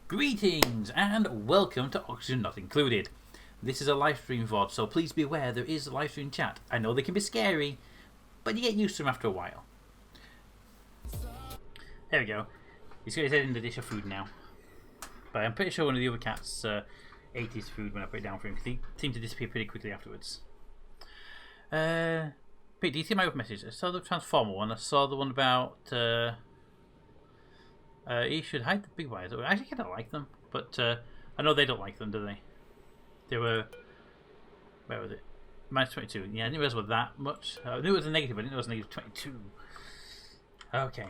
Greetings and welcome to Oxygen Not Included. This is a live stream VOD, so please be aware there is a live stream chat. I know they can be scary, but you get used to them after a while. There we go. He's got his head in the dish of food now. But I'm pretty sure one of the other cats ate his food when I put it down for him, because he seemed to disappear pretty quickly afterwards. Pete, do you see my other message? I saw the Transformer one. I saw the one about he should hide the big wires. I actually kind of like them, but I know they don't like them, do they? They were, where was it? Minus 22. Yeah, I didn't realize it was that much. I knew it was a negative, but I didn't know it was negative 22. Okay.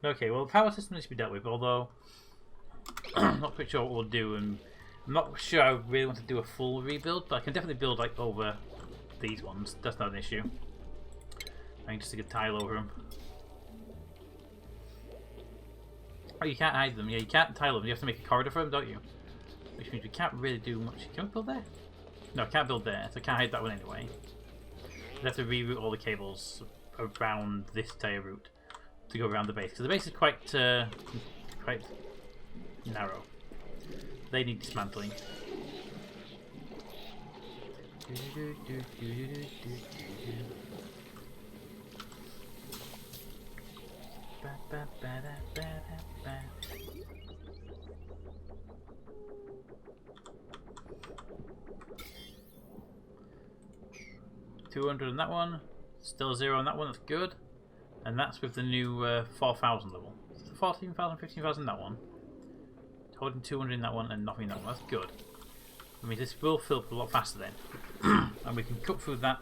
Okay, well, the power system needs to be dealt with, although I'm not quite sure what we'll do, and I'm not sure I really want to do a full rebuild, but I can definitely build like over these ones. That's not an issue. I can just stick a tile over them. Oh, you can't hide them. Yeah, you can't tile them. You have to make a corridor for them, don't you? Which means we can't really do much. Can we build there? No, I can't build there, so I can't hide that one anyway. We have to reroute all the cables around this entire route to go around the base, because the base is quite narrow. They need dismantling. $200 on that one, still 0 on that one, that's good. And that's with the new 4,000 level. 14,000, 15,000 that one. Holding 200 in that one and nothing in that one, that's good. I mean, this will fill up a lot faster then. And we can cut through that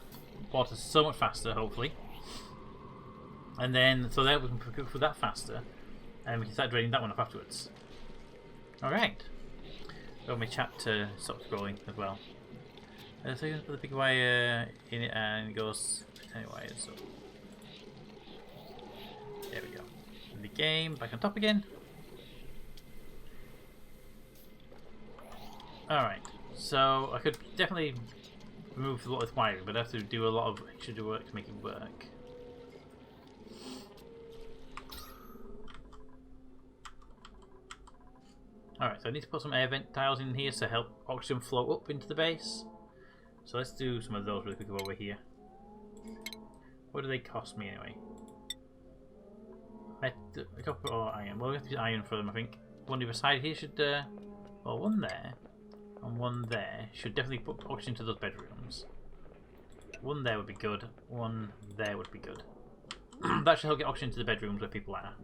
water so much faster, hopefully. And then, so there we can cut through that faster. And we can start draining that one off afterwards. Alright. Got my chat to stop scrolling as well. So you can put the big wire in it and it goes 10 wires. So. There we go. In the game, back on top again. Alright, so I could definitely remove a lot of wiring, but I have to do a lot of extra work to make it work. Alright, so I need to put some air vent tiles in here to help oxygen flow up into the base. So let's do some of those really quickly while we're here. What do they cost me anyway? Copper or iron? Well, we have to use iron for them, I think. One either side here should, well, one there and one there should definitely put oxygen to those bedrooms. One there would be good. One there would be good. That should help get oxygen to the bedrooms where people are.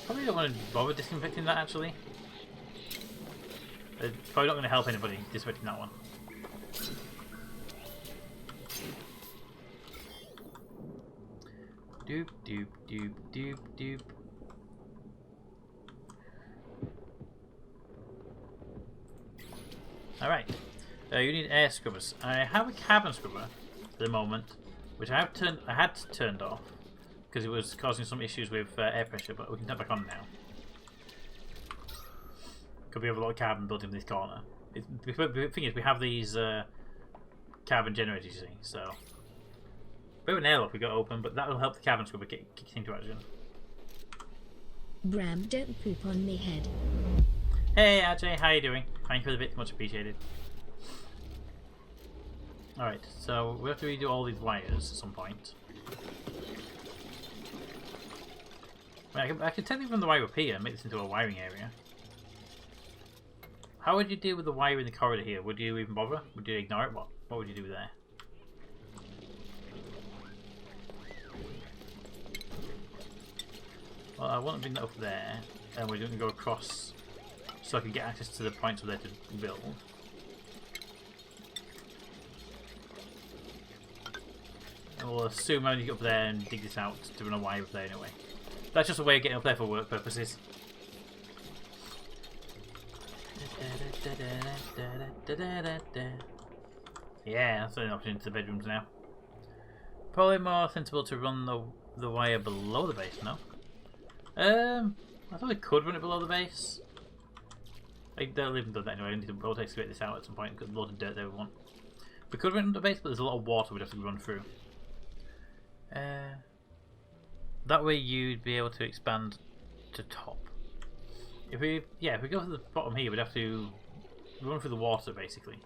Probably don't want to bother disinfecting that actually. It's probably not going to help anybody disinfecting that one. Doop doop doop doop doop. Alright. You need air scrubbers. I have a cabin scrubber at the moment, which I had turned off because it was causing some issues with air pressure, but we can turn it back on now. Could be have a lot of carbon built in this corner. The thing is, we have these carbon generators, you see, so bit of an airlock we got open, but that will help the cabin scrubber kick into action. Bram, don't poop on me head. Hey RJ, how you doing? Thank you for the bit, much appreciated. Alright, so we have to redo all these wires at some point. I could technically run the wire up here and make this into a wiring area. How would you deal with the wire in the corridor here? Would you even bother? Would you ignore it? What would you do there? Well, I want to bring that up there, and we're going to go across so I can get access to the points where they to build. And we'll assume I need to get up there and dig this out to run a wire up there anyway. That's just a way of getting up there for work purposes. Yeah, that's an option into the bedrooms now. Probably more sensible to run the wire below the base, no? I thought we could run it below the base. They'll even do that anyway. I need to both excavate this out at some point because there's a lot of dirt there we want. We could run the base, but there's a lot of water we'd have to run through. That way you'd be able to expand to top. If we go to the bottom here, we'd have to run through the water basically.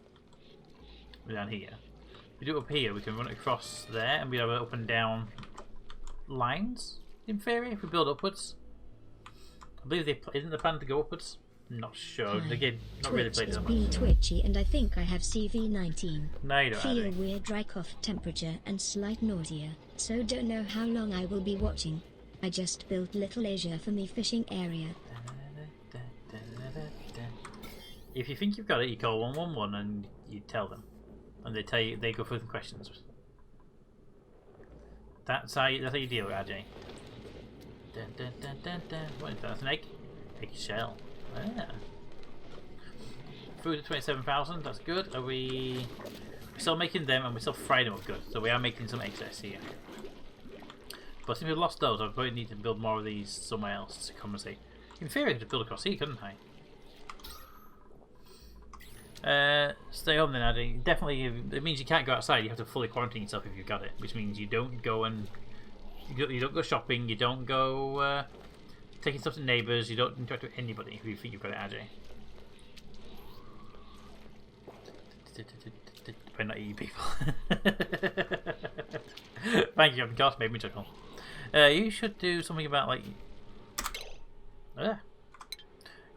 Down here. If we do it up here, we can run it across there, and we have up and down lines. In theory, if we build upwards, I believe isn't the plan to go upwards. I'm not sure. Again, not really played that much. Being twitchy, and I think I have CV19. No, you don't. Feel weird, dry cough, temperature, and slight nausea. So don't know how long I will be watching. I just built Little Asia for me fishing area. If you think you've got it, you call 111 and you tell them, and they go through the questions. That's how you deal with RJ. What is that? That's an egg? Egg shell. Ah. Food at 27,000, that's good. Are we're still making them, and we're still frying them up good. So we are making some excess here. But since we've lost those, I probably need to build more of these somewhere else to compensate. In theory, I could build across here, couldn't I? Stay home then, Addy. Definitely, it means you can't go outside. You have to fully quarantine yourself if you've got it, which means you don't go and you don't go shopping. You don't go taking stuff to neighbours. You don't interact with anybody if you think you've got it, Addy. By not eating people. Thank you, of course, made me chuckle. You should do something about like.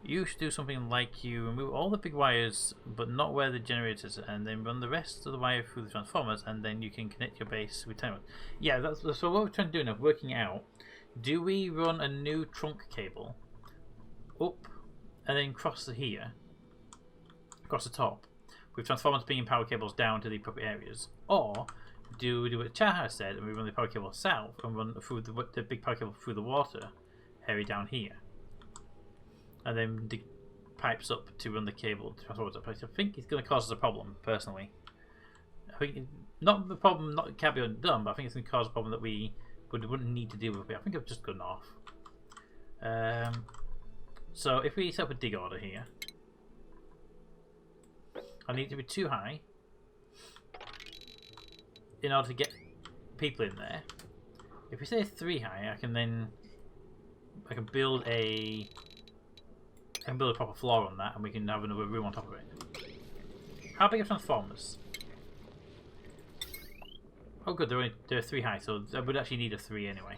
You should do something like you remove all the big wires, but not where the generators, and then run the rest of the wire through the transformers, and then you can connect your base with timer. Yeah, that's so what we're trying to do now. Working out, do we run a new trunk cable up and then cross the here, across the top, with transformers bringing power cables down to the appropriate areas, or do we do what Chaha said, and we run the power cable south and run through the big power cable through the water area down here? And then dig pipes up to run the cable to transformers up. I think it's going to cause us a problem, personally. I think not the problem, not it can't be undone, but I think it's going to cause a problem that we wouldn't need to deal with. I think I've just gone off. So if we set up a dig order here, I need it to be too high in order to get people in there. If we say 3 high, I can build a proper floor on that, and we can have another room on top of it. How big are transformers? Oh good, they're 3 high, so I would actually need a 3 anyway.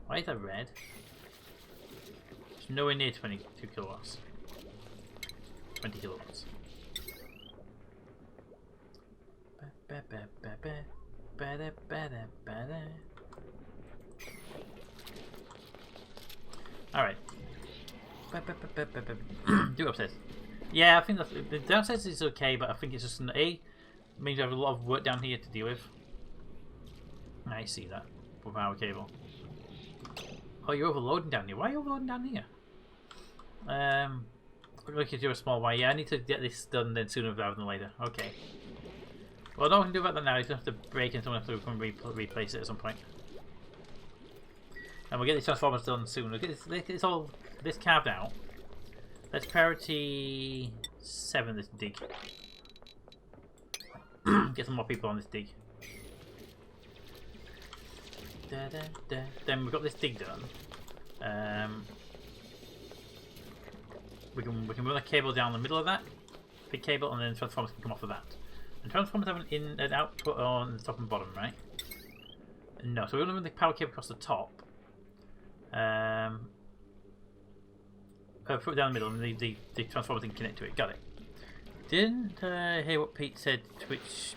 Why is that red? It's nowhere near 22 kilowatts. 20 kilowatts. Alright. Do upstairs. Yeah, I think the downstairs is okay, but I think it's just an A. Means we have a lot of work down here to deal with. I see that. For power cable. Oh, you're overloading down here. Why are you overloading down here? Look at your small wire. Yeah, I need to get this done then sooner rather than later. Okay. Well, no one can do about that now. You just have to break and someone has to come replace it at some point. And we'll get these transformers done soon. We'll get this all this carved out. Let's priority 7 this dig. Get some more people on this dig. Then we've got this dig done. We can run a cable down the middle of that big cable, and then transformers can come off of that. And transformers have an in and output on the top and bottom, right? No, so we're going to run the power cable across the top. Put it down the middle, and the transformers can connect to it. Got it. Didn't hear what Pete said. Twitched.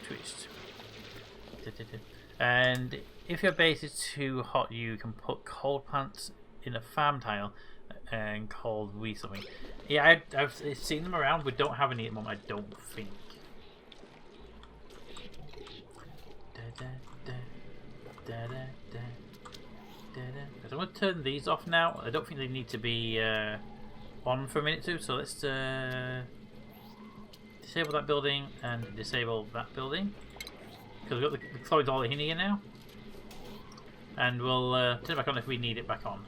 And if your base is too hot, you can put cold plants in a farm tile and cold something. Yeah, I've seen them around. We don't have any at the moment, I don't think. I'm going to turn these off now. I don't think they need to be on for a minute too, so let's disable that building and disable that building, because we've got the chloride all in here now, and we'll turn it back on if we need it back on.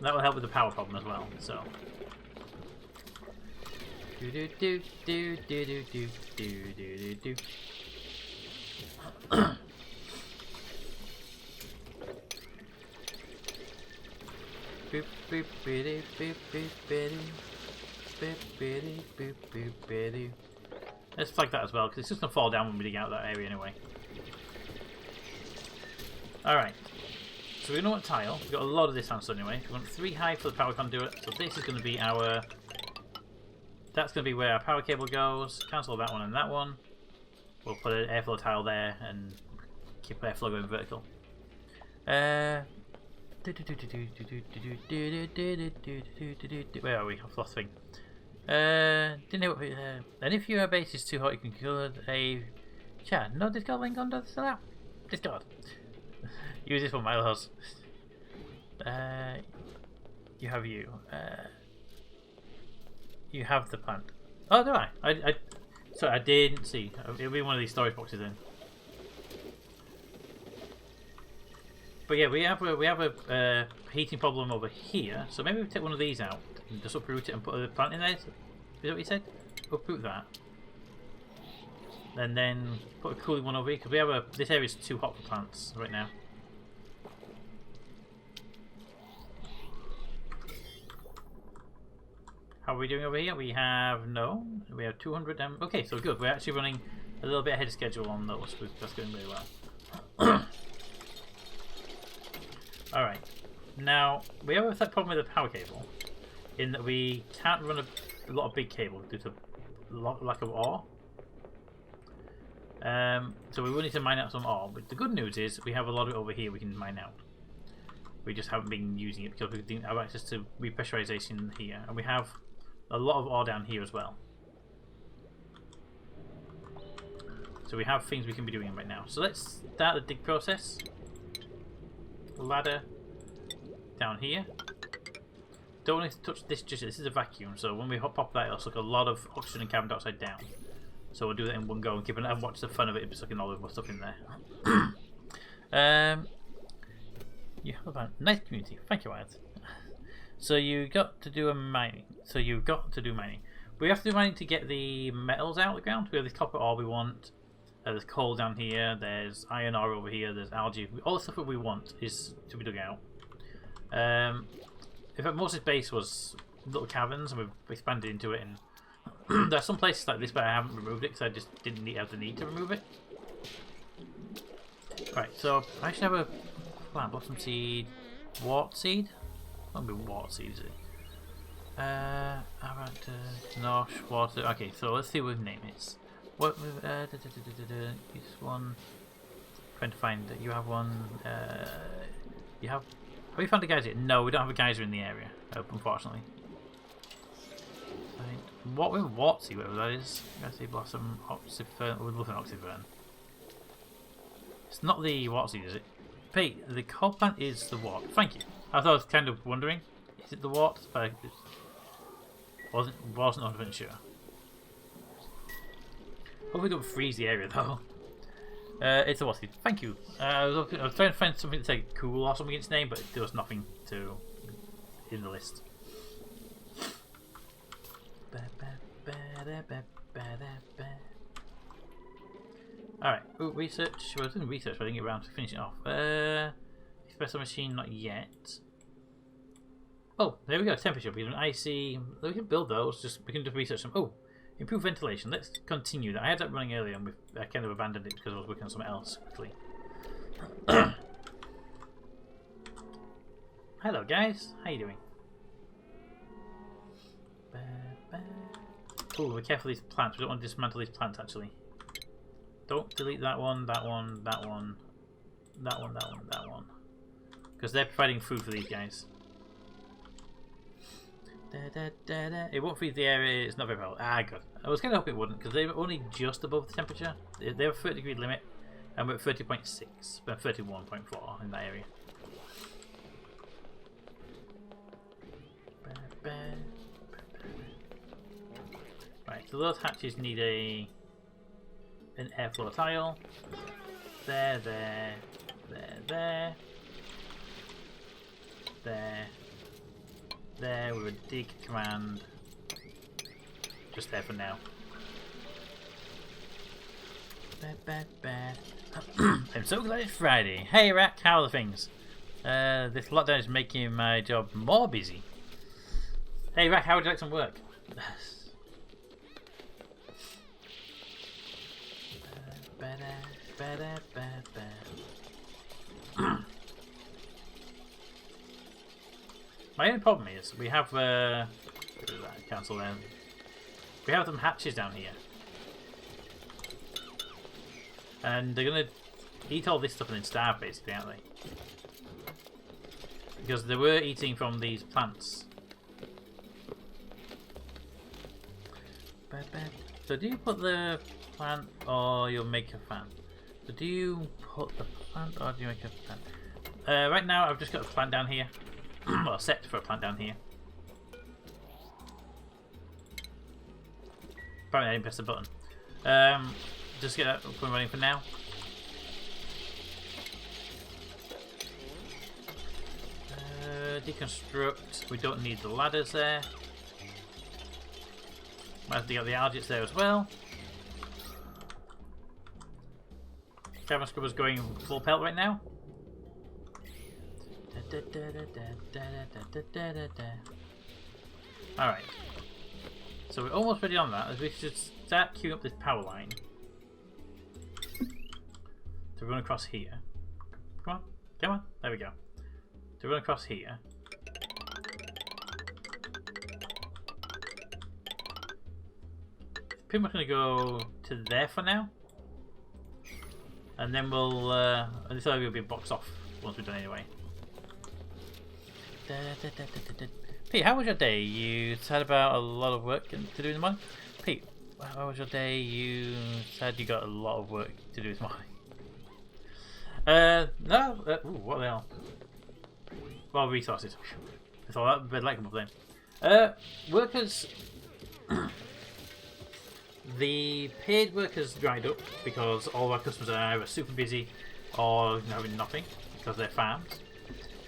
That will help with the power problem as well. So Do do do do do do do do do do. Boop boop biddy boop boop biddy boop biddy boop boop biddy. Let's flag that as well because it's just gonna fall down when we dig out that area anyway. Alright. So we know what tile. We've got a lot of this answer anyway. We want 3 high for the power conduit. So this is going to be our... That's going to be where our power cable goes. Cancel that one and that one. We'll put an airflow tile there and keep airflow going vertical. Where are we? I've lost thing. Didn't know what and if your base is too hot, you can kill a chat. No discard link on the allow. Discard. Use this for miles. You have you. You have the plant. Oh, do I? Sorry, I didn't see. It'll be one of these storage boxes then. But yeah, we have a heating problem over here. So maybe we take one of these out and just uproot it and put a plant in there. Is that what you said? Uproot that. And then put a cooling one over here because we have this area is too hot for plants right now. How are we doing over here? We have 200. Okay, so good. We're actually running a little bit ahead of schedule on those. That's going really well. All right. Now we have a problem with the power cable, in that we can't run a lot of big cable due to lack of ore. So we will need to mine out some ore. But the good news is we have a lot of it over here we can mine out. We just haven't been using it because we didn't have access to repressurization here, and we have a lot of ore down here as well. So we have things we can be doing right now. So let's start the dig process. Ladder down here. Don't need to touch this just yet. This is a vacuum, so when we pop that, it'll suck a lot of oxygen and carbon dioxide down. So we'll do that in one go and keep and watch the fun of it sucking all of our stuff in there. You have a nice community. Thank you, Wyatt. So you got to do mining. We have to do mining to get the metals out of the ground. We have this copper ore we want. There's coal down here. There's iron ore over here. There's algae. All the stuff that we want is to be dug out. In fact, most of this base was little caverns, and we've expanded into it. And there are some places like this, but I haven't removed it because I just didn't have the need to remove it. Right. So I should have a plant blossom seed, wart seed. Won't be wart seed, is it? Alright, Nosh, water. Okay, so let's see what his name is. What? This one. Trying to find that you have one. You have. Have we found a geyser? No, we don't have a geyser in the area, unfortunately. Right. What with wart seed, whatever that is. Geyser blossom, oxyfern. We're looking at oxyfern. It's not the wart seed, is it? Pete, the coal plant is the wart. Thank you. I thought I was kind of wondering, is it the wart? But I wasn't 100% sure. Hope we don't freeze the area though. It's a wart seed. Thank you. I was trying to find something to say cool or something in its name, but there was nothing in the list. Alright, research. Well, I didn't research, but I didn't get around to finishing it off. Espresso machine, not yet. Oh, there we go, temperature. We have an icy. We can build those, we can just research them. Oh, improve ventilation. Let's continue that. I had that running earlier and I kind of abandoned it because I was working on something else quickly. Hello, guys. How you doing? Oh, be careful of these plants. We don't want to dismantle these plants, actually. Don't delete that one, that one, that one, that one, that one, that one. Because they're providing food for these guys. It won't freeze the area, it's not very well. Ah, good. I was kind of hoping it wouldn't, because they were only just above the temperature. They have a 30-degree limit, and we're at 30.6, but 31.4 in that area. Right, so those hatches need an airflow tile. There. There with a dig command. just there for now. I'm so glad it's Friday. Hey Rack, how are the things? This lockdown is making my job more busy. Hey Rack, how would you like some work? My only problem is we have cancel them. We have them hatches down here, and they're gonna eat all this stuff and then starve, basically, aren't they? Because they were eating from these plants. So do you put the plant or you'll make a fan? So do you put the plant or do you make a fan? Right now I've just got a plant down here. Well, set for a plant down here. Apparently I didn't press the button. Just get that up and running for now. Deconstruct. We don't need the ladders there. Might have to get the algaes there as well. Cabin scrubber's going full pelt right now. Alright. So we're almost ready on that, as we should start queuing up this power line to run across here. Come on, come on, there we go. To run across here. Pretty much going to go to there for now. And then we'll, this will be boxed off once we're done anyway. Pete, how was your day? You said about a lot of work to do in the morning. Pete, how was your day? You said you got a lot of work to do this morning. No, ooh, what the hell? Well, resources. I thought that would like them up then. Workers. The paid workers dried up because all of our customers are either super busy or having nothing because they're farms.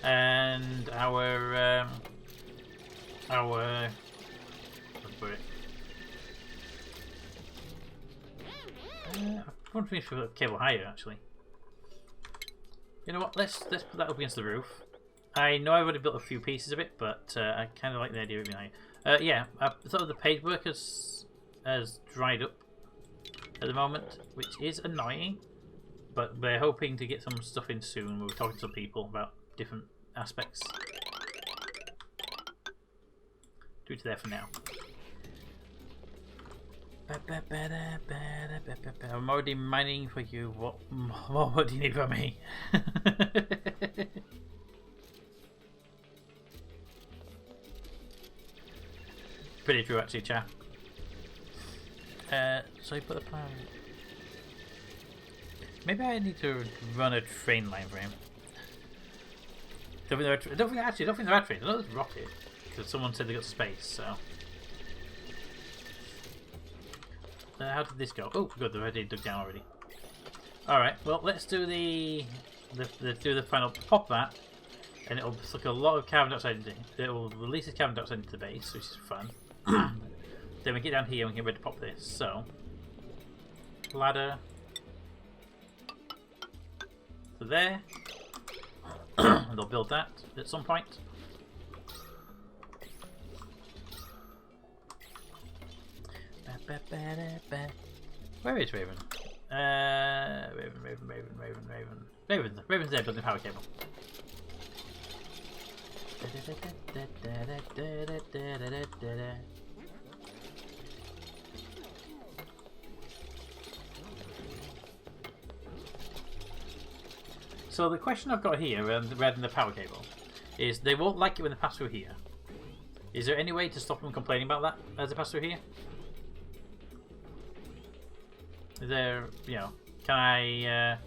And our I want to finish with a cable higher actually. You know what? Let's put that up against the roof. I know I've already built a few pieces of it, but I kind of like the idea of it being higher. Yeah, sort of the paid workers has dried up at the moment, which is annoying. But we're hoping to get some stuff in soon. We're talking to some people about different aspects. Do it there for now. I'm already mining for you. What do you need from me? Pretty true, actually, chap. So you put the plan. Maybe I need to run a train line for him. I don't think there are trains. I know there's rocket because someone said they got space. So how did this go? Oh, good, they've already dug down already. All right, well let's do the final pop that, and it'll suck a lot of carbon dioxide into it. It will release the carbon dioxide into the base, which is fun. Then we get down here and we get ready to pop this. So ladder to there. And they'll build that at some point. Where is Raven? Raven's there building a power cable. So the question I've got here, rather than the power cable, is they won't like it when they pass through here. Is there any way to stop them complaining about that as they pass through here? Is there, you know, can I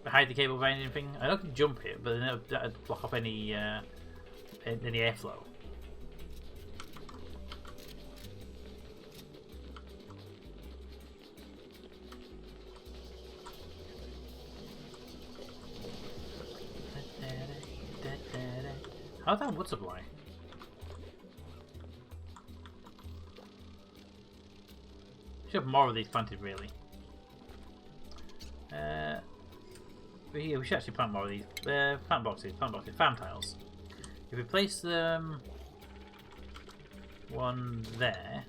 hide the cable behind anything? I know I can jump it, but then that'd block off any airflow. How's that wood supply? Should have more of these planted, really. We should actually plant more of these. Plant boxes, farm tiles. If we place them one there,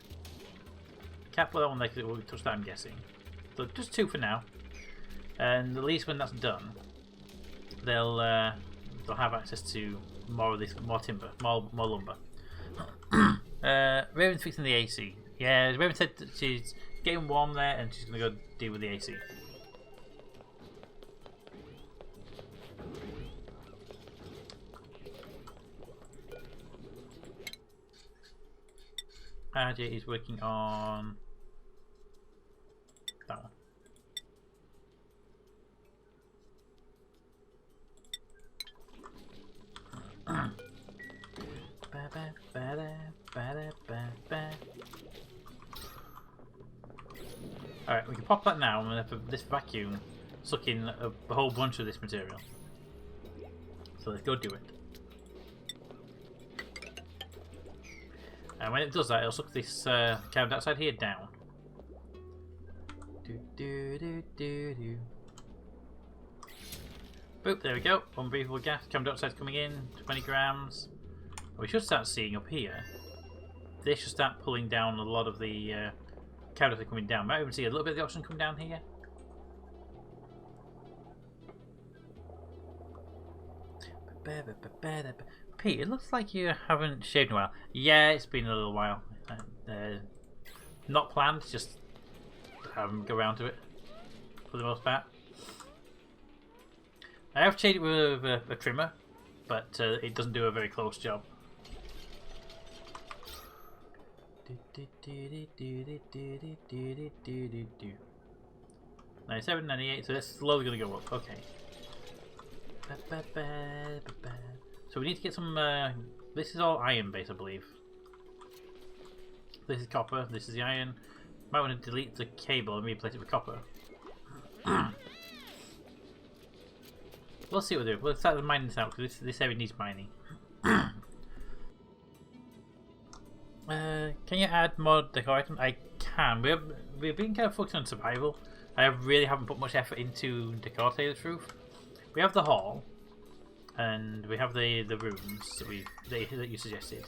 can't put that one there because it will touch that, I'm guessing. So just 2 for now, and at least when that's done, they'll have access to more of this, more timber, more lumber. Raven's fixing the AC. Yeah, Raven said that she's getting warm there, and she's gonna go deal with the AC. RJ is working on that one. Alright, we can pop that now and have this vacuum suck in a whole bunch of this material. So let's go do it. And when it does that, it'll suck this carbon dioxide here down. Boop, there we go. Unbreathable gas, carbon dioxide coming in, 20 grams. We should start seeing up here. This should start pulling down a lot of the carbon dioxide coming down. Might even see a little bit of the oxygen come down here. Pete, it looks like you haven't shaved in a while. Yeah, it's been a little while. Not planned, just haven't got around to it for the most part. I have shaved it with a trimmer, but it doesn't do a very close job. 97, 98, so that's slowly going to go up. Okay. So we need to get some. This is all iron based, I believe. This is copper. This is the iron. Might want to delete the cable and replace it with copper. We'll see what we do. We'll start mining this out because this area needs mining. Can you add more decor items? I can. We've been kind of focused on survival. I really haven't put much effort into decor, to tell you the truth. We have the hall, and we have the rooms that you suggested.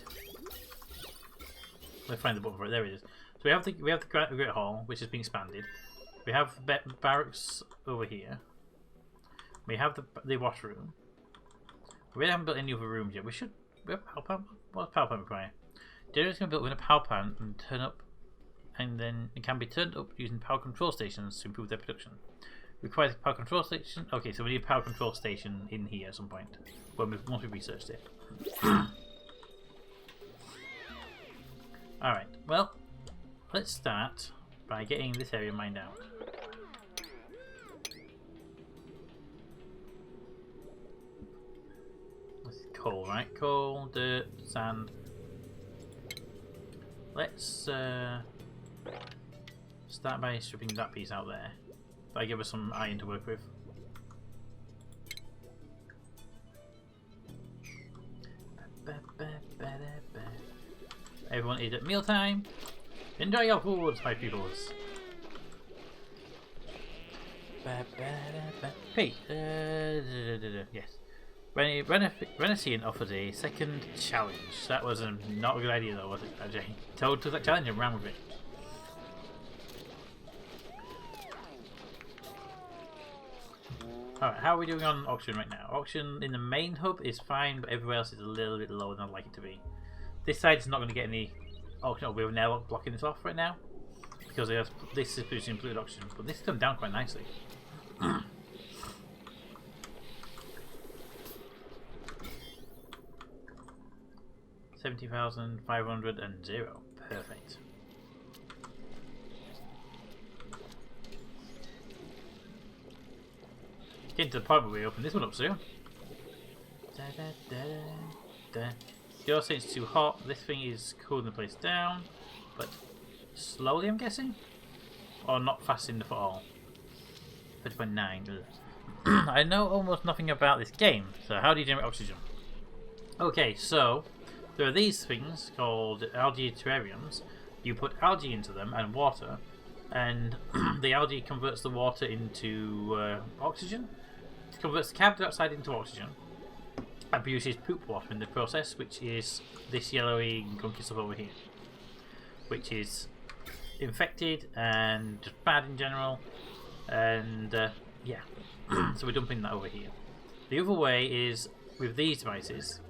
Let's find the button for it. There it is. So we have the Great Hall, which has been expanded. We have barracks over here. We have the washroom. We really haven't built any other rooms yet. We should. We have power plant. What's power plant require? Generally, it's going to be built with a power plant and turn up, and then it can be turned up using power control stations to improve their production. Requires a power control station. Okay, so we need a power control station in here at some point once we've researched it. Alright, well, let's start by getting this area mined out. This is coal, right? Coal, dirt, sand. Let's start by stripping that piece out there. That'll give us some iron to work with. Everyone is at mealtime. Enjoy your food, my peoples. Hey, yes. Renessian offered a second challenge. That was not a good idea, though, was it, Ajay? Toad took that challenge and ran with it. Alright, how are we doing on oxygen right now? Oxygen in the main hub is fine, but everywhere else is a little bit lower than I'd like it to be. This side is not going to get any oxygen. We have an airlock blocking this off right now because this is producing fluid oxygen, but this has come down quite nicely. 70,500. Perfect. Getting to the point where we open this one up soon. You're saying it's too hot. This thing is cooling the place down, but slowly, I'm guessing, or not fast enough at all. 30.9. I know almost nothing about this game, so how do you generate oxygen? Okay, so there are these things called algae terrariums. You put algae into them and water, and the algae converts the water into oxygen. It converts the carbon dioxide into oxygen and produces poop water in the process, which is this yellowy gunky stuff over here, which is infected and just bad in general. And yeah, so we're dumping that over here. The other way is with these devices,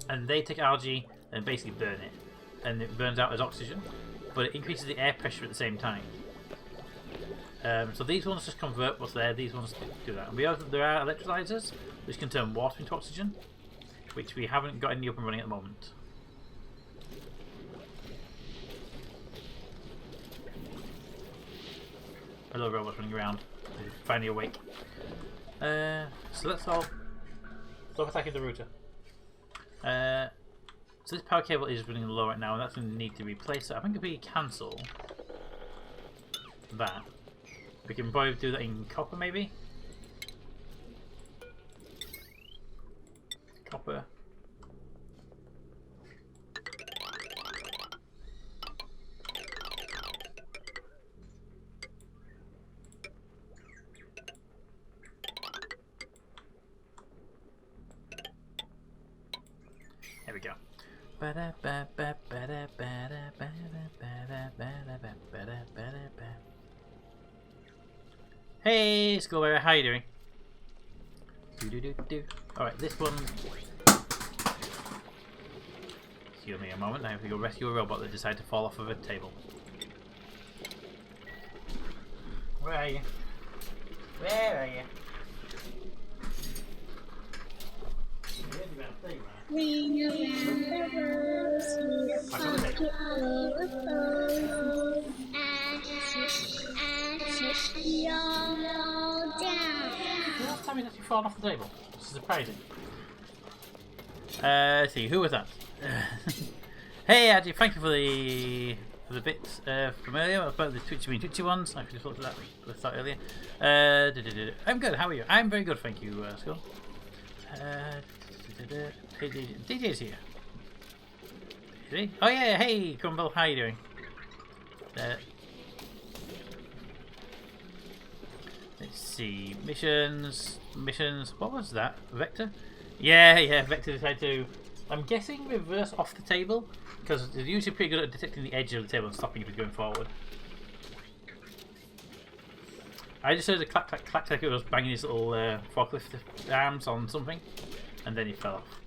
and they take algae and basically burn it, and it burns out as oxygen, but it increases the air pressure at the same time. So these ones just convert what's there, these ones do that. And there are electrolyzers which can turn water into oxygen, which we haven't got any up and running at the moment. Hello robots running around, they're finally awake. So let's all stop attacking the router. So this power cable is running low right now, and that's going to need to be replaced. So I think if we cancel that, we can probably do that in copper, maybe. Copper. There we go. Hey, Skullbearer, how you doing? Alright, this one. Excuse me a moment, now we go rescue a robot that decided to fall off of a table. Where are you? Where are you? Ring around the rose, Last time he's actually fallen off the table. This is surprising. Let's see, who was that? Hey, Adji, thank you for the bits from earlier about the Twitchy ones. I just looked at that earlier. I'm good. How are you? I'm very good, thank you, Skull. DJ's here. Is he? Oh yeah, hey Crumble, how you doing? Let's see, missions. What was that? Vector? Yeah, Vector decided to, I'm guessing, reverse off the table, because they're usually pretty good at detecting the edge of the table and stopping you from going forward. I just heard a clack like it was banging his little forklift arms on something, and then he fell off.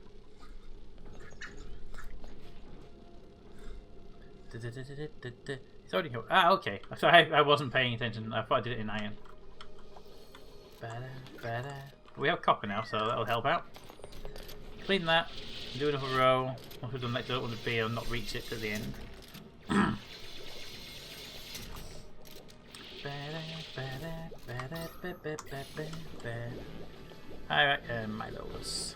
It's already go. Ah, okay. So I wasn't paying attention. I thought I did it in iron. We have copper now, so that'll help out. Clean that. Do another row. Once we've done that, don't want to be or not reach it at the end. Alright, Milo's.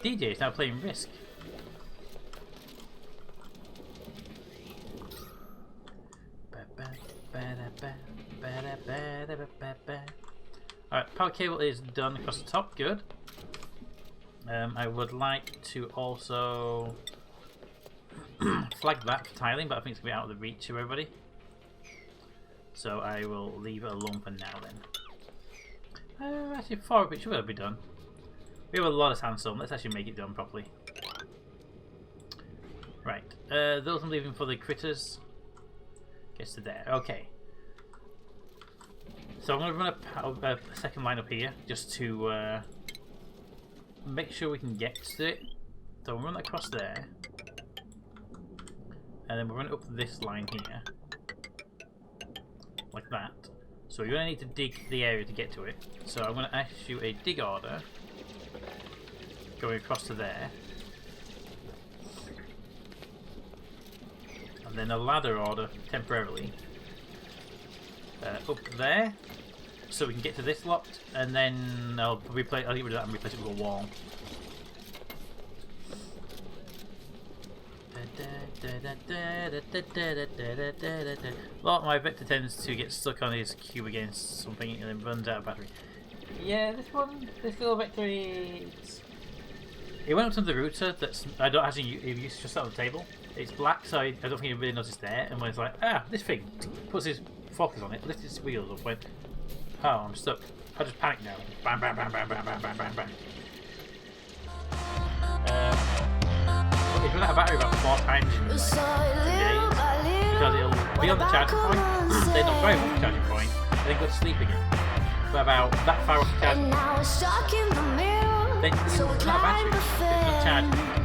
DJ is now playing Risk. Alright, power cable is done across the top, good. I would like to also flag that for tiling, but I think it's going to be out of the reach of everybody. So I will leave it alone for now then. Actually, 4 of it should be done. We have a lot of sandstone, let's actually make it done properly. Right, those I'm leaving for the critters. Gets to there, okay. So I'm going to run a second line up here, just to make sure we can get to it. So we'll run that across there. And then we'll run it up this line here. Like that. So you're going to need to dig the area to get to it. So I'm going to issue a dig order going across to there. And then a ladder order temporarily up there. So we can get to this lot. And then I'll get rid of that and replace it with a wall. Well, my Vector tends to get stuck on his cube against something and then runs out of battery. Yeah, this little Vector is It went up to the router that's I don't actually use just on the table. It's black, so I don't think it really noticed there. And when it's like, this thing puts his focus on it, lifts its wheels up, went, oh, I'm stuck. I just panic now. Bam, bam, bam, bam, bam, bam, bam, bam, bam. It's run out of battery about 4 times in like 2 days because it'll be on the charging point, then it'll drive off the charging point, and then go to sleep again. But about that far off the charging point, then it's not a battery. It's not charging.